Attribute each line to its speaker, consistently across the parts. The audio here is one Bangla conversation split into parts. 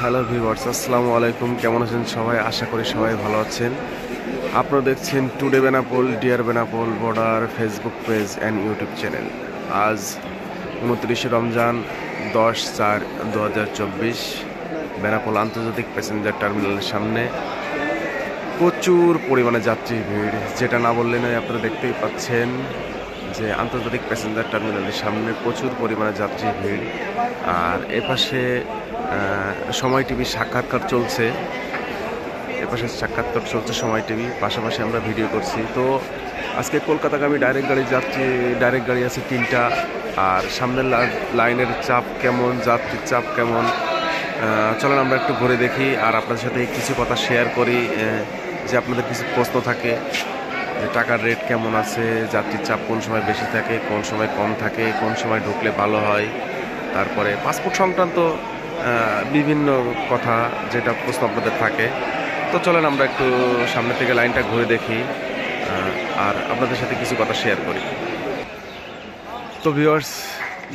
Speaker 1: হ্যালো ভিউয়ার্স, আসসালামু আলাইকুম। কেমন আছেন সবাই? আশা করি সবাই ভালো আছেন। আপনারা দেখছেন today Benapole dear Benapole border Facebook page and YouTube channel. আজ 29শে রমজান 10/4/2024 বেনাপোল আন্তর্জাতিক প্যাসেঞ্জার টার্মিনালের সামনে প্রচুর পরিমাণে যাত্রীর ভিড়, যেটা না বললে নয়। আপনারা দেখতেই পাচ্ছেন যে আন্তর্জাতিক প্যাসেঞ্জার টার্মিনালের সামনে প্রচুর পরিমাণে যাত্রীর ভিড়। আর এপাশে সময় টিভি সাক্ষাৎকার চলছে, সময় টিভি, পাশাপাশি আমরা ভিডিও করছি। তো আজকে কলকাতাগামী ডাইরেক্ট গাড়ি আছে 3টা। আর সামনের লাইনের চাপ কেমন, যাত্রীর চাপ কেমন, চলেন আমরা একটু ঘুরে দেখি আর আপনাদের সাথে কিছু কথা শেয়ার করি। যে আপনাদের কিছু প্রশ্ন থাকে যে টাকার রেট কেমন আছে, যাত্রীর চাপ কোন সময় বেশি থাকে, কোন সময় কম থাকে, কোন সময় ঢুকলে ভালো হয়, তারপরে পাসপোর্ট সংক্রান্ত বিভিন্ন কথা যেটা প্রশ্ন আপনাদের থাকে। তো চলেন আমরা একটু সামনে থেকে লাইনটা ঘুরে দেখি আর আপনাদের সাথে কিছু কথা শেয়ার করি। তো ভিউয়ার্স,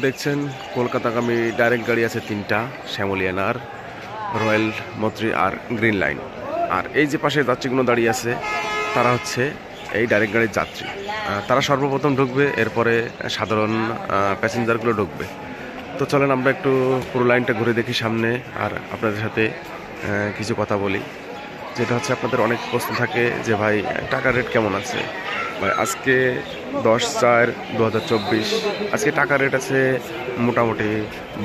Speaker 1: দেখছেন কলকাতাগামী ডাইরেক্ট গাড়ি আছে 3টা, শ্যামলিয়ানার, রয়্যাল মৈত্রী আর গ্রিন লাইন। আর এই যে পাশে যাত্রীগুলো দাঁড়িয়ে আছে তারা হচ্ছে এই ডাইরেক্ট গাড়ির যাত্রী। তারা সর্বপ্রথম ঢুকবে, এরপরে সাধারণ প্যাসেঞ্জারগুলো ঢুকবে। তো চলেন আমরা একটু পুরো লাইনটা ঘুরে দেখি সামনে আর আপনাদের সাথে কিছু কথা বলি। যেটা হচ্ছে আপনাদের অনেক প্রশ্ন থাকে যে ভাই টাকার রেট কেমন আছে। ভাই আজকে 10/4/2024 আজকে টাকার রেট আছে মোটামুটি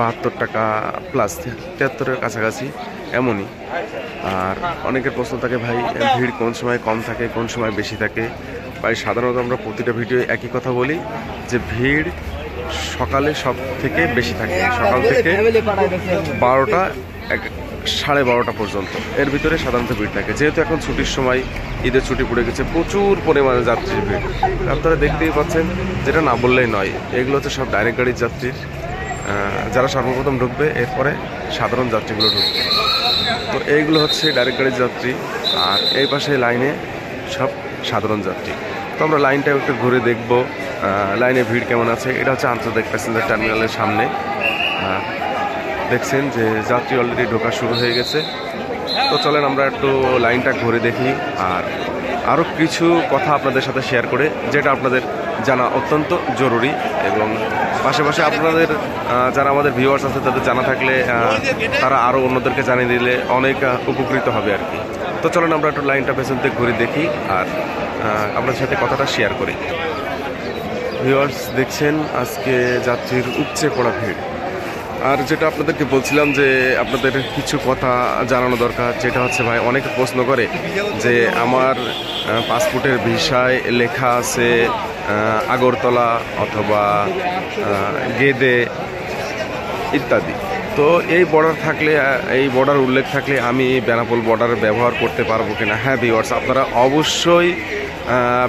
Speaker 1: 72 টাকা প্লাস, 73-এর কাছাকাছি এমনই। আর অনেকের প্রশ্ন থাকে ভাই ভিড় কোন সময় কম থাকে, কোন সময় বেশি থাকে। ভাই সাধারণত আমরা প্রতিটা ভিডিও একই কথা বলি যে ভিড় সকালে সব থেকে বেশি থাকে, সকাল থেকে 12টা 12:30 পর্যন্ত, এর ভিতরে সাধারণত ভিড় থাকে। যেহেতু এখন ছুটির সময়, ঈদের ছুটি পড়ে গেছে, প্রচুর পরিমাণে যাত্রীর ভিড় আপনারা দেখতেই পাচ্ছেন। যেটা না বললেই নয়, এগুলো হচ্ছে সব ডাইরেক্ট গাড়ির যাত্রীর, যারা সর্বপ্রথম ঢুকবে, এরপরে সাধারণ যাত্রীগুলো ঢুকবে। তো এইগুলো হচ্ছে ডাইরেক্ট গাড়ির যাত্রী আর এই পাশে লাইনে সব সাধারণ যাত্রী। তো আমরা লাইনটা একটু ঘুরে দেখব লাইনে ভিড় কেমন আছে। এটা হচ্ছে আন্তর্জাতিক প্যাসেঞ্জার টার্মিনালের সামনে। দেখছেন যে যাত্রী অলরেডি ঢোকা শুরু হয়ে গেছে। তো চলেন আমরা একটু লাইনটা ঘুরে দেখি আর আরও কিছু কথা আপনাদের সাথে শেয়ার করে, যেটা আপনাদের জানা অত্যন্ত জরুরি। এবং পাশাপাশি আপনাদের যারা আমাদের ভিউয়ার্স আছে তাদের জানা থাকলে তারা আরও অন্যদেরকে জানিয়ে দিলে অনেক উপকৃত হবে আর কি। তো চলেন আমরা একটু লাইনটা পেছন থেকে ঘুরে দেখি আর আপনাদের সাথে কথাটা শেয়ার করি। ভিউয়ার্স, দেখছেন আজকে যাত্রীর উপচে পড়া ভিড়। আর যেটা আপনাদেরকে বলছিলাম যে আপনাদের কিছু কথা জানানো দরকার, যেটা হচ্ছে ভাই অনেকে প্রশ্ন করে যে আমার পাসপোর্টের ভিসায় লেখা আছে আগরতলা অথবা গেদে ইত্যাদি। তো এই বর্ডার উল্লেখ থাকলে আমি বেনাপোল বর্ডার ব্যবহার করতে পারবো কিনা? হ্যাঁ ভিউয়ার্স, আপনারা অবশ্যই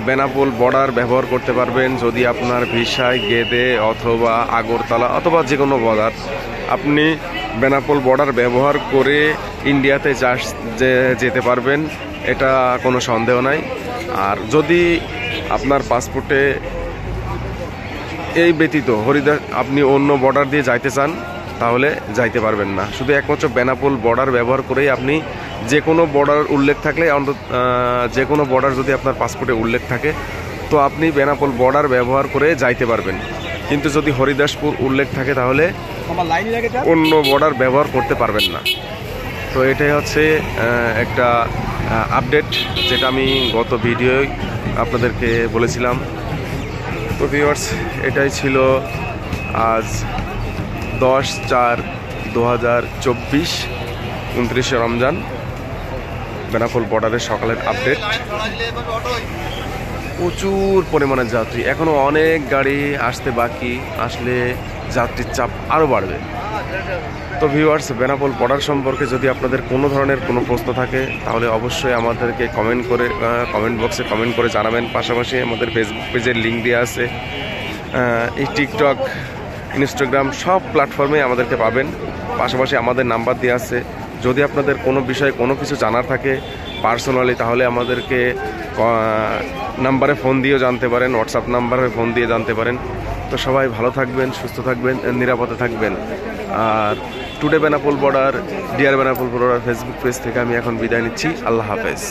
Speaker 1: বেনাপোল বর্ডার ব্যবহার করতে পারবেন যদি আপনার ভিসায় গেদে অথবা আগরতলা অথবা যে কোনো বর্ডার, আপনি বেনাপোল বর্ডার ব্যবহার করে ইন্ডিয়াতে যেতে পারবেন, এটা কোনো সন্দেহ নাই। আর যদি আপনার পাসপোর্টে এই ব্যতীত আপনি অন্য বর্ডার দিয়ে যাইতে চান, তাহলে যাইতে পারবেন না। শুধু একমাত্র বেনাপোল বর্ডার ব্যবহার করেই আপনি যে কোনো বর্ডার উল্লেখ থাকলে, যে কোনো বর্ডার যদি আপনার পাসপোর্টে উল্লেখ থাকে, তো আপনি বেনাপোল বর্ডার ব্যবহার করে যাইতে পারবেন। কিন্তু যদি হরিদাসপুর উল্লেখ থাকে তাহলে অন্য বর্ডার ব্যবহার করতে পারবেন না। তো এটাই হচ্ছে একটা আপডেট, যেটা আমি গত ভিডিওয় আপনাদেরকে বলেছিলাম। তো ভিউয়ার্স, এটাই ছিল আজ 10/4/2024 29শে রমজান বেনাপোল বর্ডারের সকালের আপডেট। প্রচুর পরিমাণে যাত্রী, এখনও অনেক গাড়ি আসতে বাকি, আসলে যাত্রীর চাপ আরও বাড়বে। তো ভিউয়ার্স, বেনাপোল বর্ডার সম্পর্কে যদি আপনাদের কোনো ধরনের কোনো প্রশ্ন থাকে তাহলে অবশ্যই আমাদেরকে কমেন্ট বক্সে কমেন্ট করে জানাবেন। পাশাপাশি আমাদের ফেসবুক পেজের লিঙ্ক দেওয়া আছে, এই টিকটক, ইনস্টাগ্রাম সব প্ল্যাটফর্মে আমাদেরকে পাবেন। পাশাপাশি আমাদের নাম্বার দেওয়া আছে। যদি আপনাদের কোনো বিষয়ে কোনো কিছু জানার থাকে পার্সোনালি, তাহলে আমাদেরকে নাম্বারে ফোন দিয়েও জানতে পারেন, হোয়াটসঅ্যাপ নাম্বারে ফোন দিয়ে জানতে পারেন। তো সবাই ভালো থাকবেন, সুস্থ থাকবেন, নিরাপদে থাকবেন। আর today Benapole border, dear Benapole border Facebook page থেকে আমি এখন বিদায় নিচ্ছি। আল্লাহ হাফেজ।